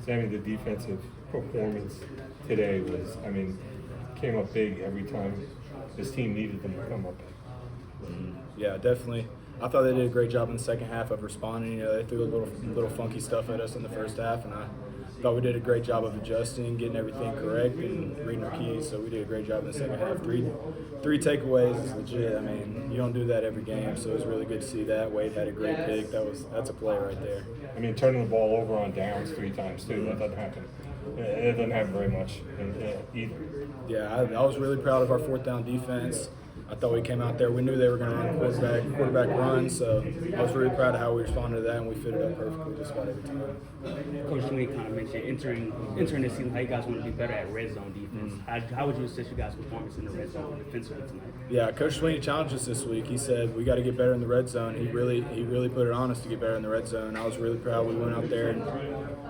Sammy, the defensive performance today was, came up big every time this team needed them to come up. Yeah, definitely. I thought they did a great job in the second half of responding. They threw a little funky stuff at us in the first half, and I thought we did a great job of adjusting, getting everything correct, and reading our keys. So we did a great job in the second half. Three takeaways is legit. You don't do that every game, so it was really good to see that. Wade had a great pick. That's a play right there. Turning the ball over on downs 3 times too. That doesn't happen. It doesn't happen very much either. Yeah, I was really proud of our fourth down defense. I thought we came out there. We knew they were going to run quarterback run, so I was really proud of how we responded to that, and we fitted up perfectly just about every time. Coach Sweeney kind of mentioned entering this season how you guys want to be better at red zone defense. How would you assess you guys' performance in the red zone defensively tonight? Yeah, Coach Sweeney challenged us this week. He said we got to get better in the red zone. He really put it on us to get better in the red zone. I was really proud. We went out there and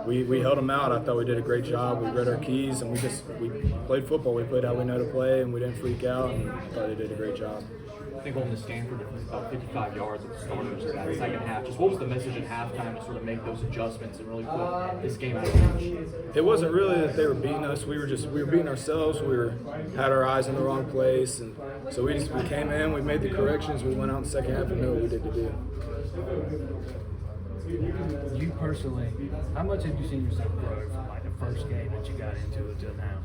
we held them out. I thought we did a great job. We read our keys and we played football. We played how we know to play, and we didn't freak out. And I thought they did a great job. I think going to Stanford, it was about 55 yards at the starters in that second half. Just what was the message at halftime to sort of make those adjustments and really put this game out of reach? It wasn't really that they were beating us. We were beating ourselves. We had our eyes in the wrong place, and so we came in. We made the corrections. We went out in the second half and knew what we did to do. You personally, how much have you seen yourself grow from like the first game that you got into it till now?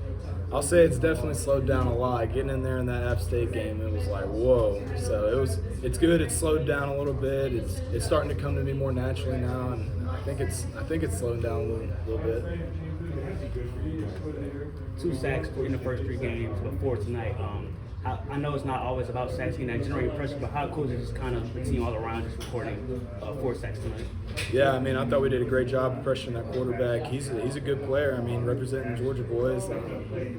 I'll say it's definitely slowed down a lot. Getting in there in that App State game, it was like, whoa. So it's good. It's slowed down a little bit. It's starting to come to me more naturally now, and I think it's slowing down a little bit. 2 sacks in the first 3 games, but 4 tonight. I know it's not always about sacks and that generating pressure, but how cool is it just kind of the team all around just recording 4 sacks tonight? Yeah, I thought we did a great job of pressuring that quarterback. He's a good player. Representing Georgia boys,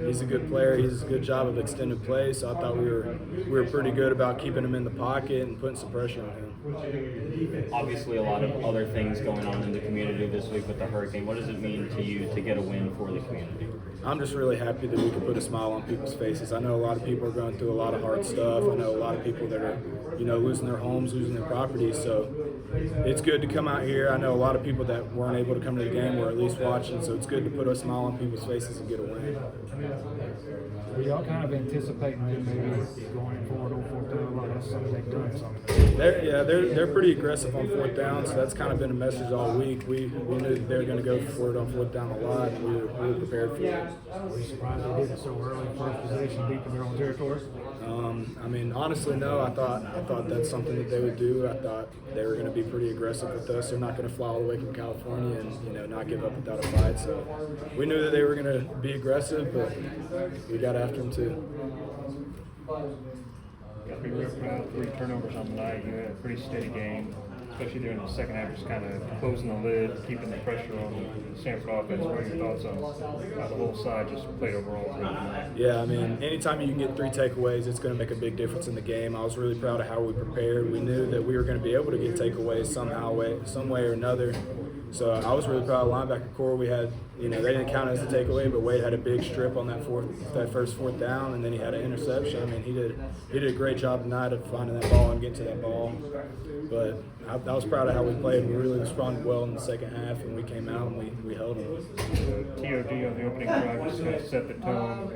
he's a good player. He does a good job of extended play, so I thought we were pretty good about keeping him in the pocket and putting some pressure on him. Obviously, a lot of other things going on in the community this week with the hurricane. What does it mean to you to get a win for the community? I'm just really happy that we can put a smile on people's faces. I know a lot of people are going through a lot of hard stuff. I know a lot of people that are, losing their homes, losing their property. So it's good to come out here. I know a lot of people that weren't able to come to the game were at least watching. So it's good to put a smile on people's faces and get a win. Were y'all kind of anticipating them maybe going forward on 4th down? Like that's something they've done something. They're pretty aggressive on 4th down, so that's kind of been a message all week. We knew that they were going to go for it on 4th down a lot, and we were prepared for it. Were you surprised they did it so early, first possession, deep in their own territory? Honestly, no. I thought that's something that they would do. I thought they were going to be pretty aggressive with us. They're not going to fly all the way from California and not give up without a fight. So we knew that they were going to be aggressive, but we got after them too. Got to be real proud. 3 turnovers on the night. You had a pretty steady game, especially during the second half, just kind of closing the lid, keeping the pressure on the Stanford offense. What are your thoughts on how the whole side just played overall? Yeah, anytime you can get 3 takeaways, it's going to make a big difference in the game. I was really proud of how we prepared. We knew that we were going to be able to get takeaways some way or another. So I was really proud of the linebacker core. We had, they didn't count it as a takeaway, but Wade had a big strip on that first 4th down, and then he had an interception. He did a great job tonight of finding that ball and getting to that ball. But I was proud of how we played. We really responded well in the second half, and we came out and we held them. TOD on the opening drive just kind of set the tone.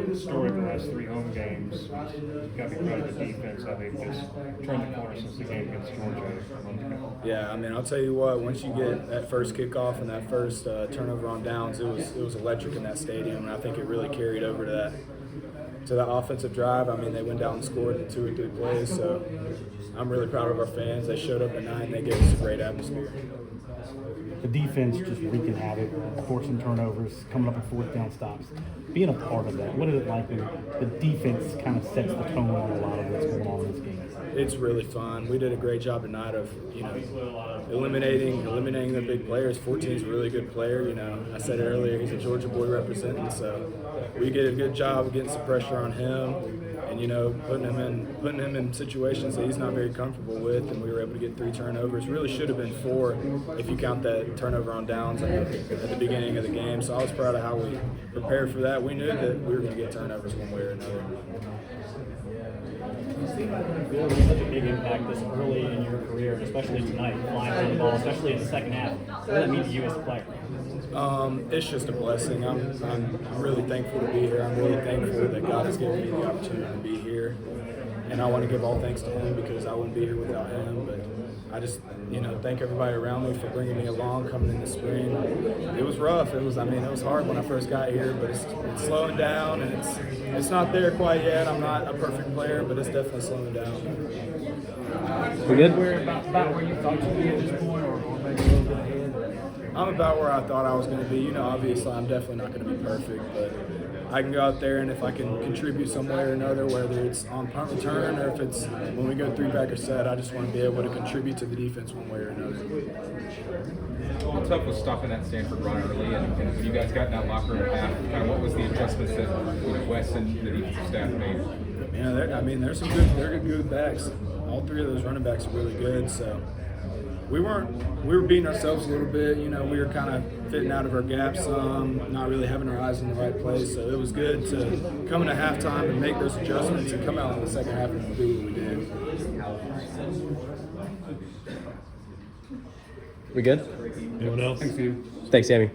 The story of the last 3 home games. You've got to be proud of the defense. How they've just turned the corner since the game against Georgia a month ago. Yeah, I'll tell you what. Once you get that first kickoff and that first turnover on downs, it was electric in that stadium, and I think it really carried over to that offensive drive. They went down and scored in 2 or 3 plays, so I'm really proud of our fans. They showed up at 9, and they gave us a great atmosphere. The defense just wreaking havoc, forcing turnovers, coming up with 4th down stops. Being a part of that, what is it like when the defense kind of sets the tone on a lot of what's going on in this game? It's really fun. We did a great job tonight of, eliminating the big players. 14's a really good player. I said it earlier, he's a Georgia boy representing, so we did a good job of getting some pressure on him and, putting him in situations that he's not very comfortable with, and we were able to get 3 turnovers. Really should have been 4 if you count that turnover on downs at the beginning of the game. So I was proud of how we prepared for that. We knew that we were going to get turnovers one way or another. It was such a big impact this early in your career, especially tonight, flying on the ball, especially in the second half. What does that mean to you as a player? It's just a blessing. I'm really thankful to be here. I'm really thankful that God has given me the opportunity to be here. And I want to give all thanks to him because I wouldn't be here without him. But I just, thank everybody around me for bringing me along, coming in the spring. It was rough. It was hard when I first got here, but it's slowing down, and it's not there quite yet. I'm not a perfect player, but it's definitely slowing down. We good? Where about where you thought you'd be at this point, or maybe a little bit ahead? I'm about where I thought I was going to be. Obviously I'm definitely not going to be perfect, but I can go out there, and if I can contribute some way or another, whether it's on punt return or if it's when we go 3-back or set, I just want to be able to contribute to the defense one way or another. How tough was stopping that Stanford run early, and when you guys got in that locker room half, kind of what was the adjustments that Wes and the defensive staff made? Yeah, there's some good backs. All three of those running backs are really good, so we were beating ourselves a little bit. We were kind of fitting out of our gaps, not really having our eyes in the right place. So it was good to come into halftime and make those adjustments and come out in the second half and do what we did. We good? Anyone else? Thanks, Sammy.